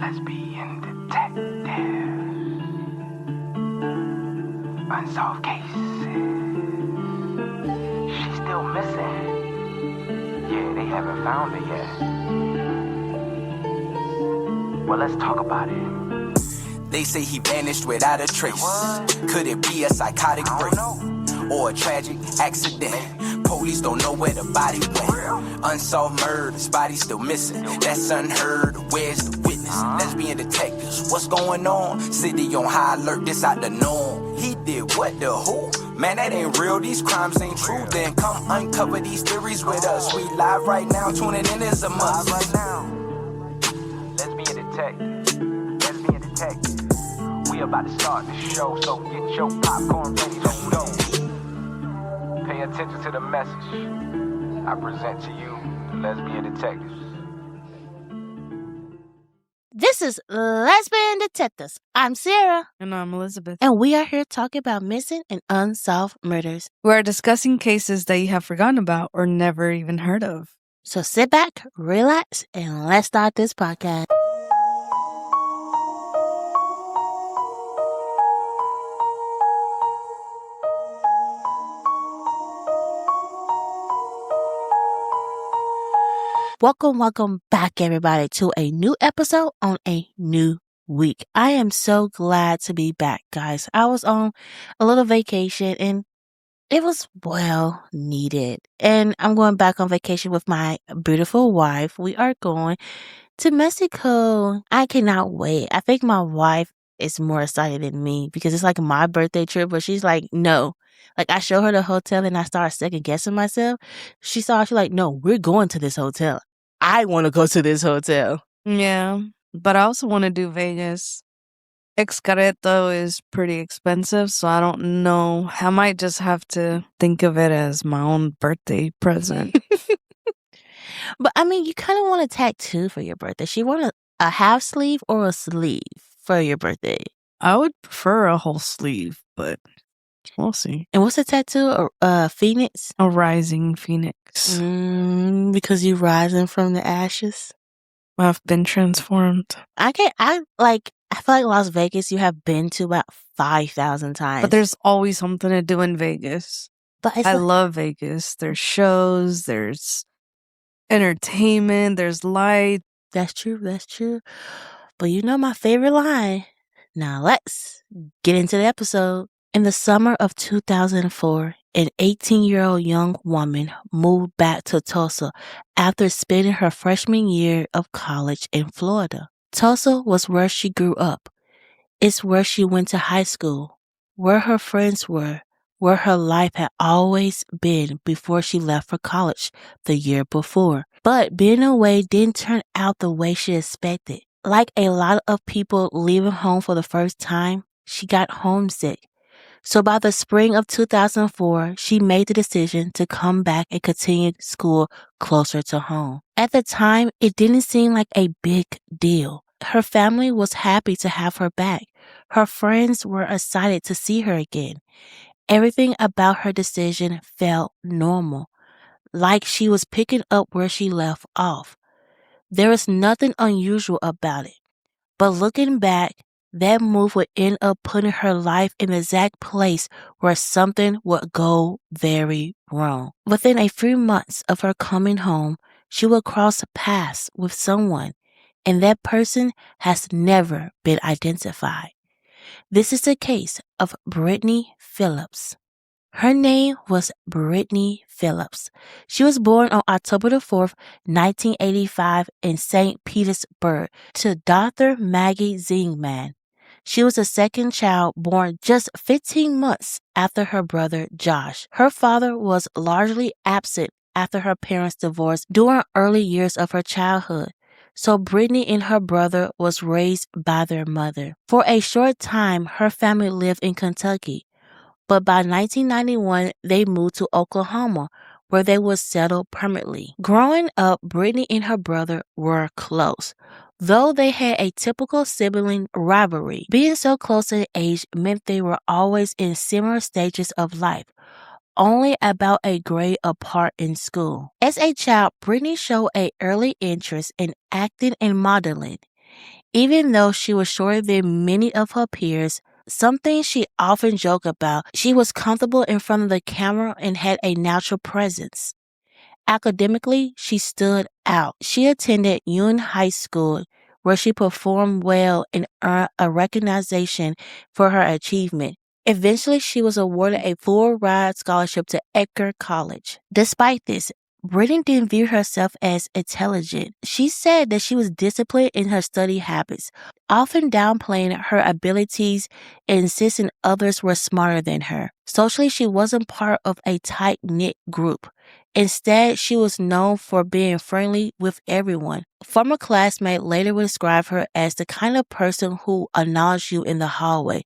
Lesbian Detective. Unsolved cases. She's still missing. Yeah, they haven't found her yet. Well, let's talk about it. They say he vanished without a trace. Could it be a psychotic break or a tragic accident? Police don't know where the body went. Unsolved murders, body still missing. That's unheard. Where's the witness? Lesbian detectives, what's going on? City on high alert, this out the norm. He did what, the who? Man, that ain't real, these crimes ain't true. Then come uncover these theories with us. We live right now, tuning in is a must. Right now. Lesbian Detective. Lesbian Detective. We about to start the show, so get your popcorn ready, let's go. Pay attention to the message. I present to you the Lesbian Detectives. This is Lesbian Detectives. I'm Sarah. And I'm Elizabeth. And we are here talking about missing and unsolved murders. We are discussing cases that you have forgotten about or never even heard of. So sit back, relax, and let's start this podcast. Welcome back, everybody, to a new episode on a new week. I am so glad to be back, guys. I was on a little vacation and it was well needed. And I'm going back on vacation with my beautiful wife. We are going to Mexico. I cannot wait. I think my wife is more excited than me because it's like my birthday trip, but she's like, no. Like, I show her the hotel and I start second guessing myself. She's like, no, we're going to this hotel. I want to go to this hotel. Yeah, but I also want to do Vegas. Excareto is pretty expensive, so I don't know. I might just have to think of it as my own birthday present. But I mean, you kind of want a tattoo for your birthday. She want a half sleeve or a sleeve for your birthday. I would prefer a whole sleeve, but we'll see. And what's a tattoo? Phoenix? A rising phoenix. Because you rising from the ashes. I've been transformed. I feel like Las Vegas you have been to about 5,000 times. But there's always something to do in Vegas. But I love Vegas. There's shows, there's entertainment, there's light. That's true. But you know my favorite line. Now let's get into the episode. In the summer of 2004, an 18-year-old young woman moved back to Tulsa after spending her freshman year of college in Florida. Tulsa was where she grew up. It's where she went to high school, where her friends were, where her life had always been before she left for college the year before. But being away didn't turn out the way she expected. Like a lot of people leaving home for the first time, she got homesick. So by the spring of 2004, she made the decision to come back and continue school closer to home. At the time, it didn't seem like a big deal. Her family was happy to have her back. Her friends were excited to see her again. Everything about her decision felt normal, like she was picking up where she left off. There was nothing unusual about it. But looking back, that move would end up putting her life in the exact place where something would go very wrong. Within a few months of her coming home, she would cross paths with someone, and that person has never been identified. This is the case of Brittany Phillips. Her name was Brittany Phillips. She was born on October the 4th, 1985 in St. Petersburg to Dr. Maggie Zingman. She was the second child born just 15 months after her brother Josh. Her father was largely absent after her parents divorced during early years of her childhood. So Brittany and her brother was raised by their mother. For a short time, her family lived in Kentucky. But by 1991, they moved to Oklahoma, where they would settle permanently. Growing up, Brittany and her brother were close, though they had a typical sibling rivalry. Being so close in age meant they were always in similar stages of life, only about a grade apart in school. As a child, Brittany showed an early interest in acting and modeling. Even though she was shorter than many of her peers, something she often joked about, she was comfortable in front of the camera and had a natural presence. Academically, she stood out. She attended Union High School, where she performed well and earned a recognition for her achievement. Eventually, she was awarded a full-ride scholarship to Edgar College. Despite this, Brittany didn't view herself as intelligent. She said that she was disciplined in her study habits, often downplaying her abilities and insisting others were smarter than her. Socially, she wasn't part of a tight-knit group. Instead, she was known for being friendly with everyone. A former classmate later would describe her as the kind of person who acknowledged you in the hallway,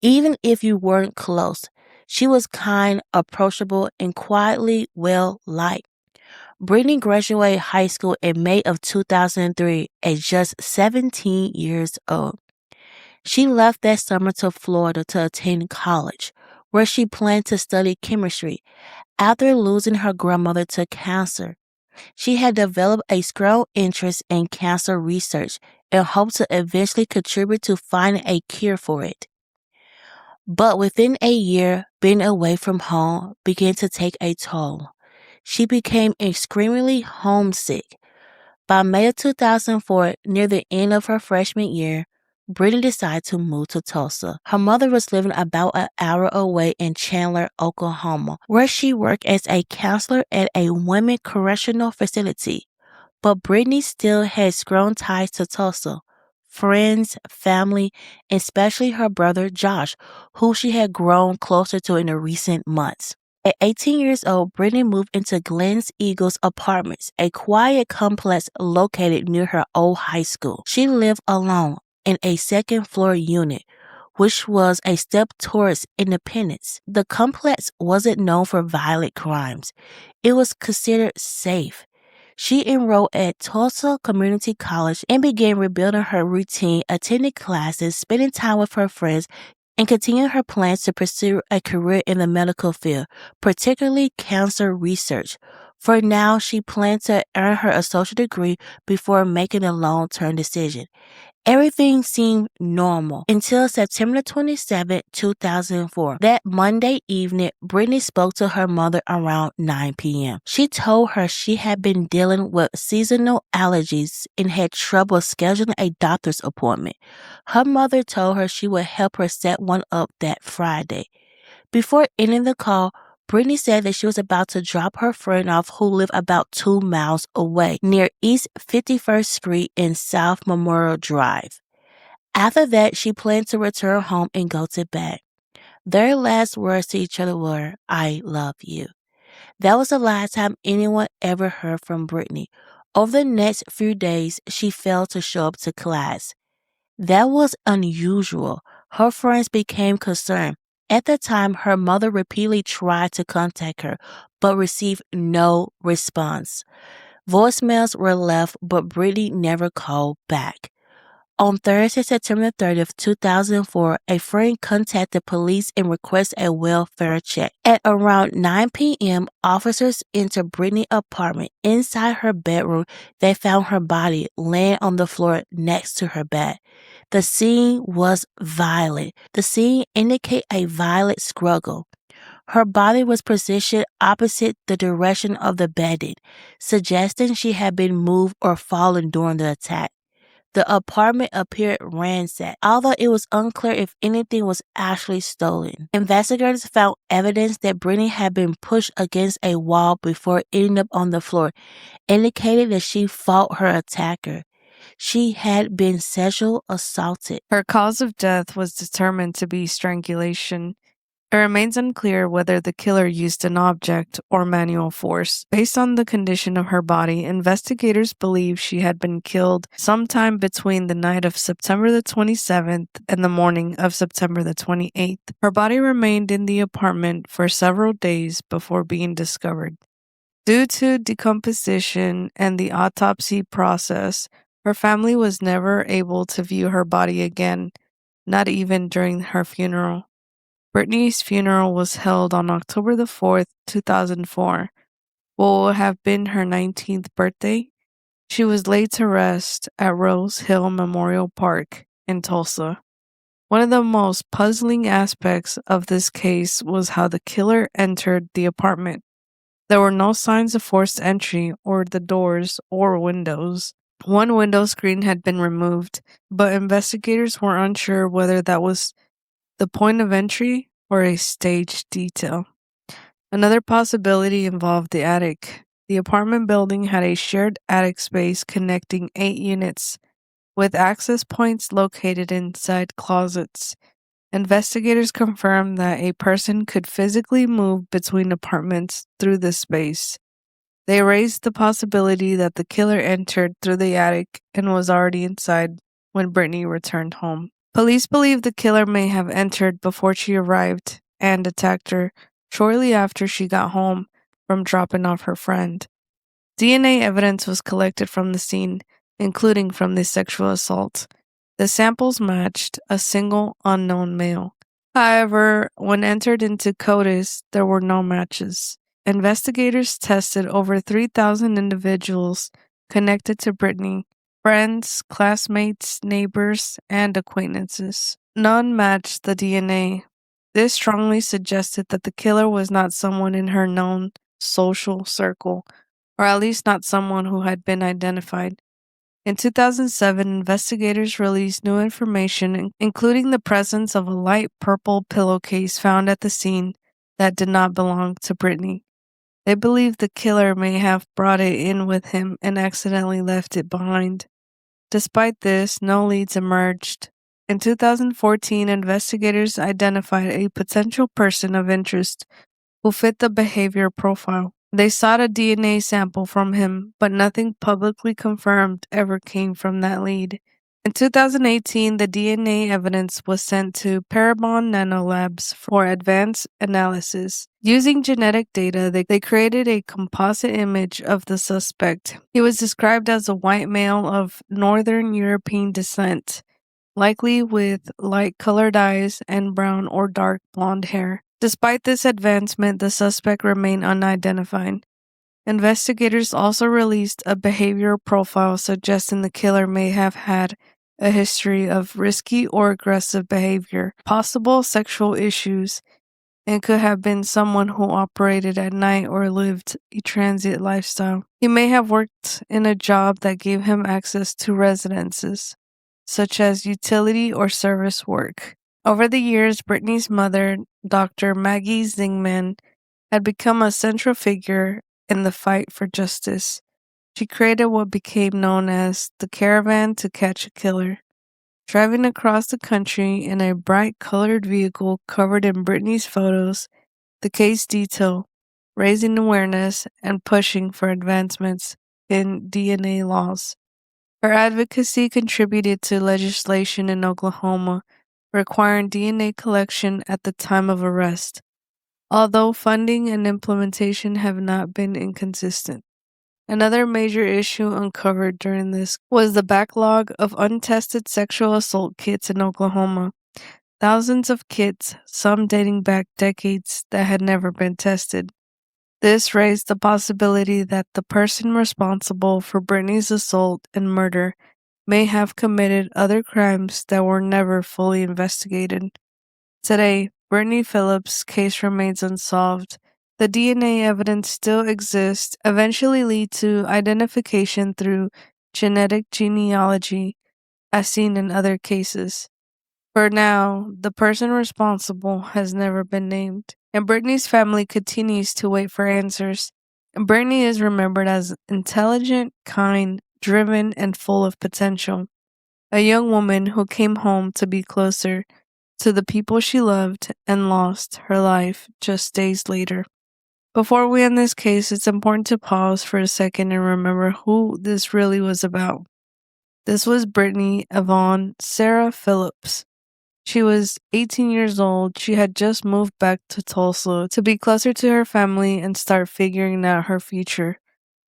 even if you weren't close. She was kind, approachable, and quietly well-liked. Brittany graduated high school in May of 2003 at just 17 years old. She left that summer to Florida to attend college, where she planned to study chemistry. After losing her grandmother to cancer, she had developed a strong interest in cancer research and hoped to eventually contribute to finding a cure for it. But within a year, being away from home began to take a toll. She became extremely homesick. By May of 2004, near the end of her freshman year, Brittany decided to move to Tulsa. Her mother was living about an hour away in Chandler, Oklahoma, where she worked as a counselor at a women correctional facility. But Brittany still had strong ties to Tulsa. Friends, family, and especially her brother Josh, who she had grown closer to in the recent months. At 18 years old, Brittany moved into Glenn's Eagles Apartments, a quiet complex located near her old high school. She lived alone in a second-floor unit, which was a step towards independence. The complex wasn't known for violent crimes. It was considered safe. She enrolled at Tulsa Community College and began rebuilding her routine, attending classes, spending time with her friends, and continuing her plans to pursue a career in the medical field, particularly cancer research. For now, she planned to earn her associate degree before making a long-term decision. Everything seemed normal until September 27, 2004. That Monday evening, Brittany spoke to her mother around 9 p.m. She told her she had been dealing with seasonal allergies and had trouble scheduling a doctor's appointment. Her mother told her she would help her set one up that Friday. Before ending the call, Brittany said that she was about to drop her friend off who lived about 2 miles away near East 51st Street and South Memorial Drive. After that, she planned to return home and go to bed. Their last words to each other were, "I love you." That was the last time anyone ever heard from Brittany. Over the next few days, she failed to show up to class. That was unusual. Her friends became concerned. At the time, her mother repeatedly tried to contact her, but received no response. Voicemails were left, but Brittany never called back. On Thursday, September 30th, 2004, a friend contacted police and requested a welfare check. At around 9 p.m., officers entered Brittany's apartment. Inside her bedroom, they found her body laying on the floor next to her bed. The scene was violent. The scene indicated a violent struggle. Her body was positioned opposite the direction of the bedding, suggesting she had been moved or fallen during the attack. The apartment appeared ransacked, although it was unclear if anything was actually stolen. Investigators found evidence that Brittany had been pushed against a wall before ending up on the floor, indicating that she fought her attacker. She had been sexually assaulted. Her cause of death was determined to be strangulation. It remains unclear whether the killer used an object or manual force. Based on the condition of her body, investigators believe she had been killed sometime between the night of September the 27th and the morning of September the 28th. Her body remained in the apartment for several days before being discovered. Due to decomposition and the autopsy process, her family was never able to view her body again, not even during her funeral. Brittany's funeral was held on October the 4th, 2004, what will have been her 19th birthday. She was laid to rest at Rose Hill Memorial Park in Tulsa. One of the most puzzling aspects of this case was how the killer entered the apartment. There were no signs of forced entry or the doors or windows. One window screen had been removed, but investigators were unsure whether that was the point of entry or a staged detail. Another possibility involved the attic. The apartment building had a shared attic space connecting 8 units, with access points located inside closets. Investigators confirmed that a person could physically move between apartments through this space. They raised the possibility that the killer entered through the attic and was already inside when Brittany returned home. Police believe the killer may have entered before she arrived and attacked her shortly after she got home from dropping off her friend. DNA evidence was collected from the scene, including from the sexual assault. The samples matched a single unknown male. However, when entered into CODIS, there were no matches. Investigators tested over 3,000 individuals connected to Brittany, friends, classmates, neighbors, and acquaintances. None matched the DNA. This strongly suggested that the killer was not someone in her known social circle, or at least not someone who had been identified. In 2007, investigators released new information, including the presence of a light purple pillowcase found at the scene that did not belong to Brittany. They believe the killer may have brought it in with him and accidentally left it behind. Despite this, no leads emerged. In 2014, investigators identified a potential person of interest who fit the behavior profile. They sought a DNA sample from him, but nothing publicly confirmed ever came from that lead. In 2018, the DNA evidence was sent to Parabon Nanolabs for advanced analysis. Using genetic data, they created a composite image of the suspect. He was described as a white male of Northern European descent, likely with light-colored eyes and brown or dark blonde hair. Despite this advancement, the suspect remained unidentified. Investigators also released a behavioral profile suggesting the killer may have had a history of risky or aggressive behavior, possible sexual issues, and could have been someone who operated at night or lived a transient lifestyle. He may have worked in a job that gave him access to residences, such as utility or service work. Over the years, Brittany's mother, Dr. Maggie Zingman, had become a central figure in the fight for justice. She created what became known as the Caravan to Catch a Killer, driving across the country in a bright-colored vehicle covered in Brittany's photos, the case detail, raising awareness and pushing for advancements in DNA laws. Her advocacy contributed to legislation in Oklahoma requiring DNA collection at the time of arrest, although funding and implementation have not been inconsistent. Another major issue uncovered during this was the backlog of untested sexual assault kits in Oklahoma. Thousands of kits, some dating back decades, that had never been tested. This raised the possibility that the person responsible for Brittany's assault and murder may have committed other crimes that were never fully investigated. Today, Brittany Phillips' case remains unsolved. The DNA evidence still exists, eventually lead to identification through genetic genealogy, as seen in other cases. For now, the person responsible has never been named, and Brittany's family continues to wait for answers. Brittany is remembered as intelligent, kind, driven, and full of potential. A young woman who came home to be closer to the people she loved and lost her life just days later. Before we end this case, it's important to pause for a second and remember who this really was about. This was Brittany Yvonne Sarah Phillips. She was 18 years old. She had just moved back to Tulsa to be closer to her family and start figuring out her future.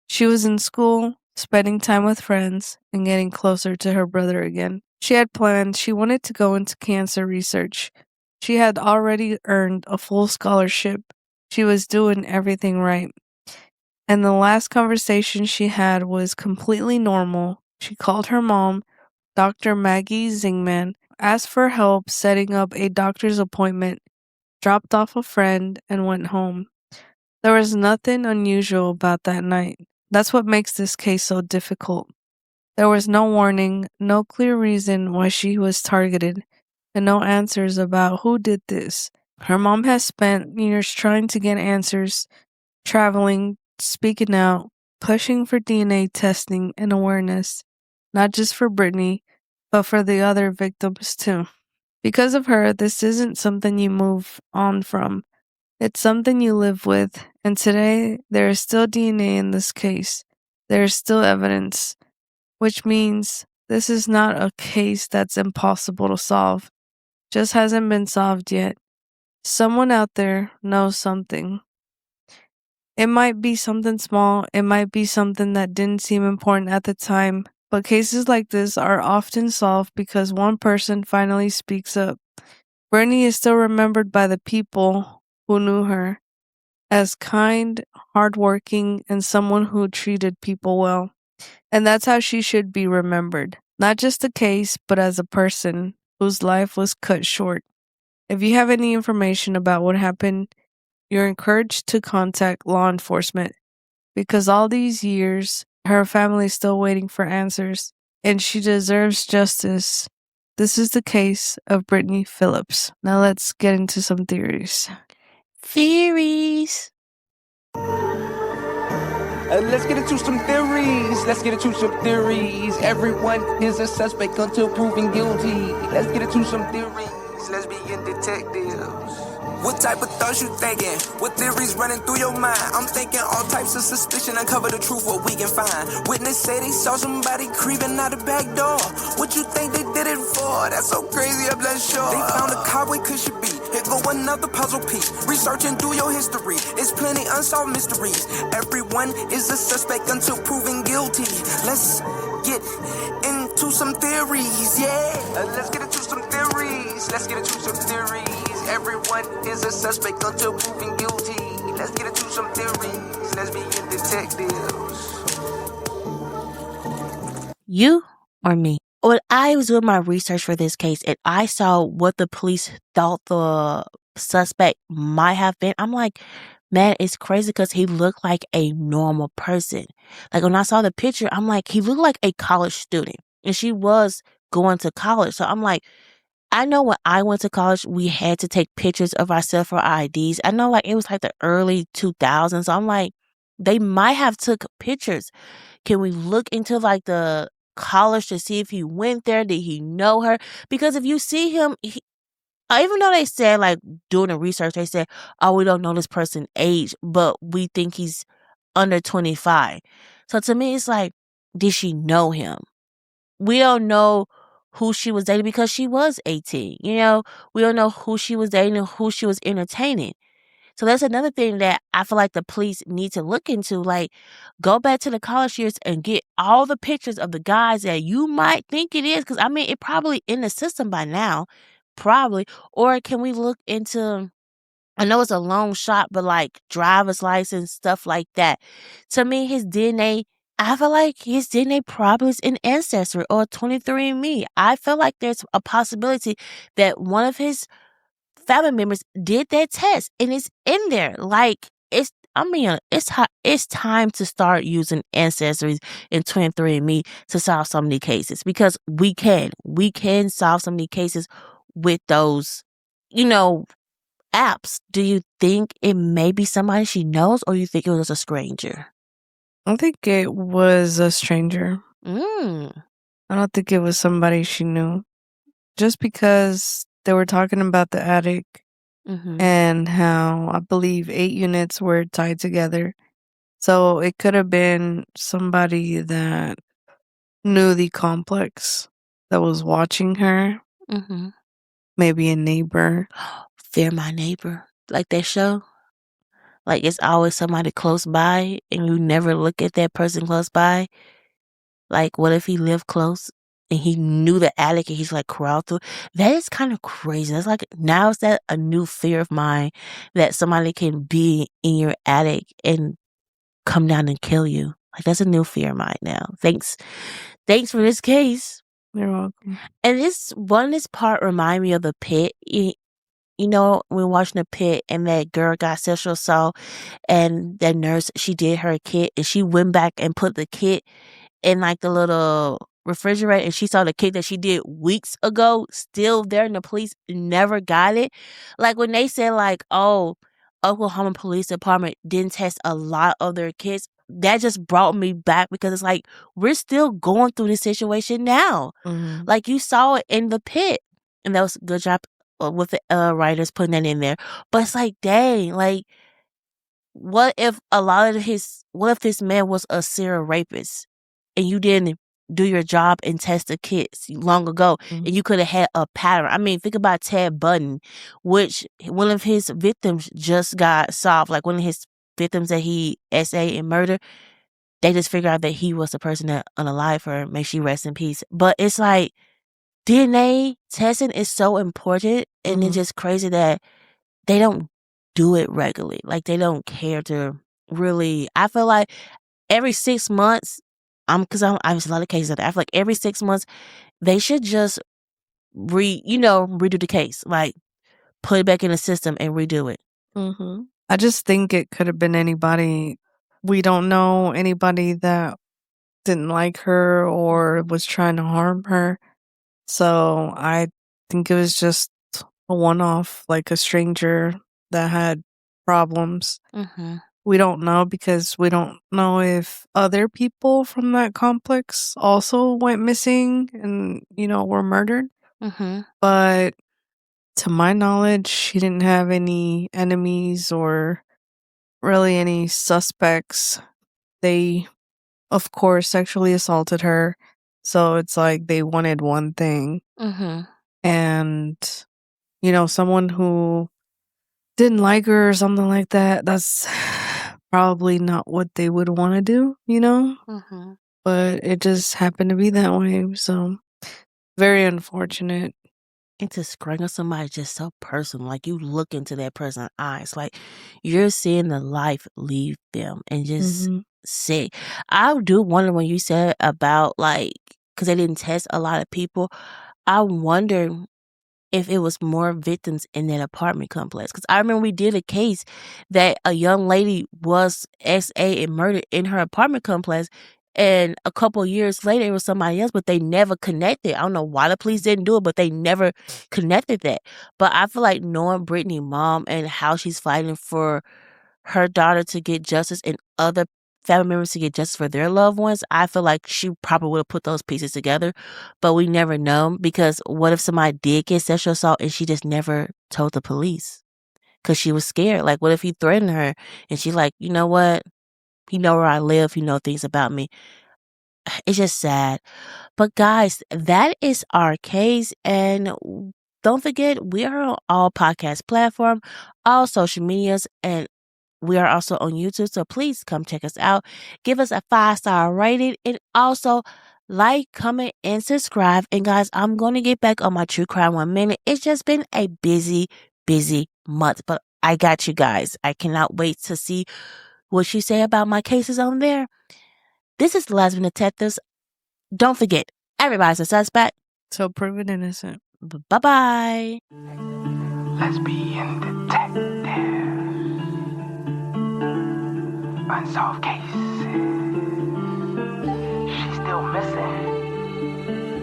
She was in school, spending time with friends, and getting closer to her brother again. She had planned she wanted to go into cancer research. She had already earned a full scholarship. She was doing everything right. And the last conversation she had was completely normal. She called her mom, Dr. Maggie Zingman, asked for help setting up a doctor's appointment, dropped off a friend, and went home. There was nothing unusual about that night. That's what makes this case so difficult. There was no warning, no clear reason why she was targeted, and no answers about who did this. Her mom has spent years trying to get answers, traveling, speaking out, pushing for DNA testing and awareness, not just for Brittany, but for the other victims too. Because of her, this isn't something you move on from. It's something you live with, and today there is still DNA in this case. There is still evidence, which means this is not a case that's impossible to solve. Just hasn't been solved yet. Someone out there knows something. It might be something small, it might be something that didn't seem important at the time, but cases like this are often solved because one person finally speaks up. Brittany is still remembered by the people who knew her as kind, hardworking, and someone who treated people well. And that's how she should be remembered. Not just a case, but as a person whose life was cut short. If you have any information about what happened, you're encouraged to contact law enforcement because all these years, her family is still waiting for answers, and she deserves justice. This is the case of Brittany Phillips. Now let's get into some theories. Theories. Let's get into some theories. Everyone is a suspect until proven guilty. Let's get into some theories. Lesbian detectives. What type of thoughts you thinking? What theories running through your mind? I'm thinking all types of suspicion. Uncover the truth, what we can find. Witness say they saw somebody creeping out the back door. What you think they did it for? That's so crazy, I'm not sure. They found a car, where could she be? Here go another puzzle piece. Researching through your history. It's plenty unsolved mysteries. Everyone is a suspect until proven guilty. Let's get into some theories, yeah. Let's get into some theories. Everyone is a suspect until proven guilty. Let's get into some theories. Lesbian detectives. You or me? When I was doing my research for this case and I saw what the police thought the suspect might have been, I'm like, man, it's crazy because he looked like a normal person. Like when I saw the picture, I'm like, he looked like a college student. And she was going to college. So I'm like, I know when I went to college, we had to take pictures of ourselves for our IDs. I know like it was like the early 2000s. So I'm like, they might have took pictures. Can we look into like the college to see if he went there? Did he know her? Because if you see him, even though they said like doing the research, they said, oh, we don't know this person's age, but we think he's under 25. So to me, it's like, did she know him? We don't know who she was dating because she was 18. You know, we don't know who she was dating and who she was entertaining. So that's another thing that I feel like the police need to look into. Like, go back to the college years and get all the pictures of the guys that you might think it is. Because, I mean, it probably in the system by now. Probably. Or can we look into, I know it's a long shot, but like driver's license, stuff like that. To me, his DNA, I feel like his DNA probably is in Ancestry or 23andMe. I feel like there's a possibility that one of his family members did that test and it's in there. Like it's time to start using ancestries and 23andMe to solve so many cases because we can solve so many cases with those, apps. Do you think it may be somebody she knows or you think it was a stranger? I think it was a stranger. Mm. I don't think it was somebody she knew. Just because they were talking about the attic and how I believe 8 units were tied together. So it could have been somebody that knew the complex that was watching her. Mm-hmm. Maybe a neighbor. Fear My Neighbor. Like that show? Like it's always somebody close by and you never look at that person close by. Like what if he lived close and he knew the attic and he's like crawled through? That is kind of crazy. That's like now is that a new fear of mine that somebody can be in your attic and come down and kill you. Like, that's a new fear of mine now. Thanks for this case. You're welcome. And this part remind me of The Pit. You know, when watching The Pit and that girl got sexual assault and that nurse, she did her kit and she went back and put the kit in like the little refrigerator and she saw the kit that she did weeks ago still there and the police never got it. Like when they said like, oh, Oklahoma Police Department didn't test a lot of their kits, that just brought me back because it's like we're still going through this situation now. Mhm. Like you saw it in The Pit and that was a good job with the writers putting that in there. But it's like, dang, like what if this man was a serial rapist and you didn't do your job and test the kits long ago Mhm. and you could have had a pattern? I mean, think about Ted Bundy, which one of his victims just got solved. Like one of his victims that he SA and murdered, they just figured out that he was the person that unalived her. May she rest in peace. But it's like DNA testing is so important and it's just crazy that they don't do it regularly. Like they don't care to really. I feel like every 6 months, because I have a lot of cases of that. I feel like every 6 months they should just redo the case, like put it back in the system and redo it. Mhm. I just think it could have been anybody. We don't know anybody that didn't like her or was trying to harm her. So I think it was just a one-off, like a stranger that had problems. Mm-hmm. We don't know because we don't know if other people from that complex also went missing and, were murdered. Mm-hmm. But to my knowledge, she didn't have any enemies or really any suspects. They, of course, sexually assaulted her. So it's like they wanted one thing. Mm-hmm. And, someone who didn't like her or something like that, that's probably not what they would want to do, Mm-hmm. But it just happened to be that way. So very unfortunate. And to strangle somebody is just so personal. Like you look into that person's eyes, like you're seeing the life leave them and just say. I do wonder when you said about like, because they didn't test a lot of people, I wonder if it was more victims in that apartment complex. Because I remember we did a case that a young lady was SA and murdered in her apartment complex. And a couple years later, it was somebody else, but they never connected. I don't know why the police didn't do it, but they never connected that. But I feel like knowing Brittany mom and how she's fighting for her daughter to get justice and other family members to get justice for their loved ones, I feel like she probably would have put those pieces together. But we never know because what if somebody did get sexual assault and she just never told the police because she was scared? Like, what if he threatened her and she like, you know what? You know where I live. You know things about me. It's just sad. But guys, that is our case. And don't forget, we are on all podcast platforms, all social medias, and we are also on YouTube. So please come check us out. Give us a 5-star rating and also like, comment, and subscribe. And guys, I'm going to get back on my True Crime 1 minute. It's just been a busy month, but I got you guys. I cannot wait to see what you say about my cases on there. This is the Lesbian Detectives. Don't forget, everybody's a suspect. So proven innocent. Bye-bye. Lesbian Detective. Unsolved cases. She's still missing.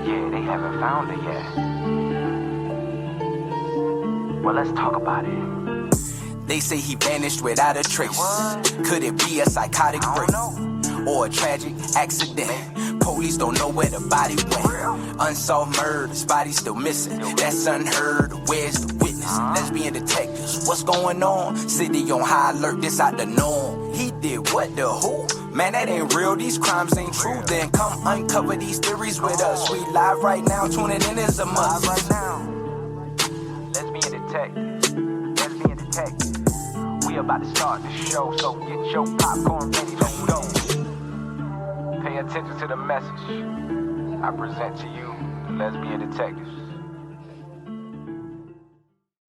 Yeah, they haven't found her yet. Well, let's talk about it. They say he vanished without a trace. Could it be a psychotic break or a tragic accident? Police don't know where the body went. Unsolved murders, body still missing. That's unheard. Where's the witness? Lesbian detectives, what's going on? City on high alert, this out the norm. He did what, the who? Man, that ain't real, these crimes ain't true. Then come uncover these theories with us. We live right now, tuning in is a must. Right now, Lesbian Detective. Lesbian Detective. We about to start the show, so get your popcorn ready, let's go. Pay attention to the message I present to you, the Lesbian Detectives.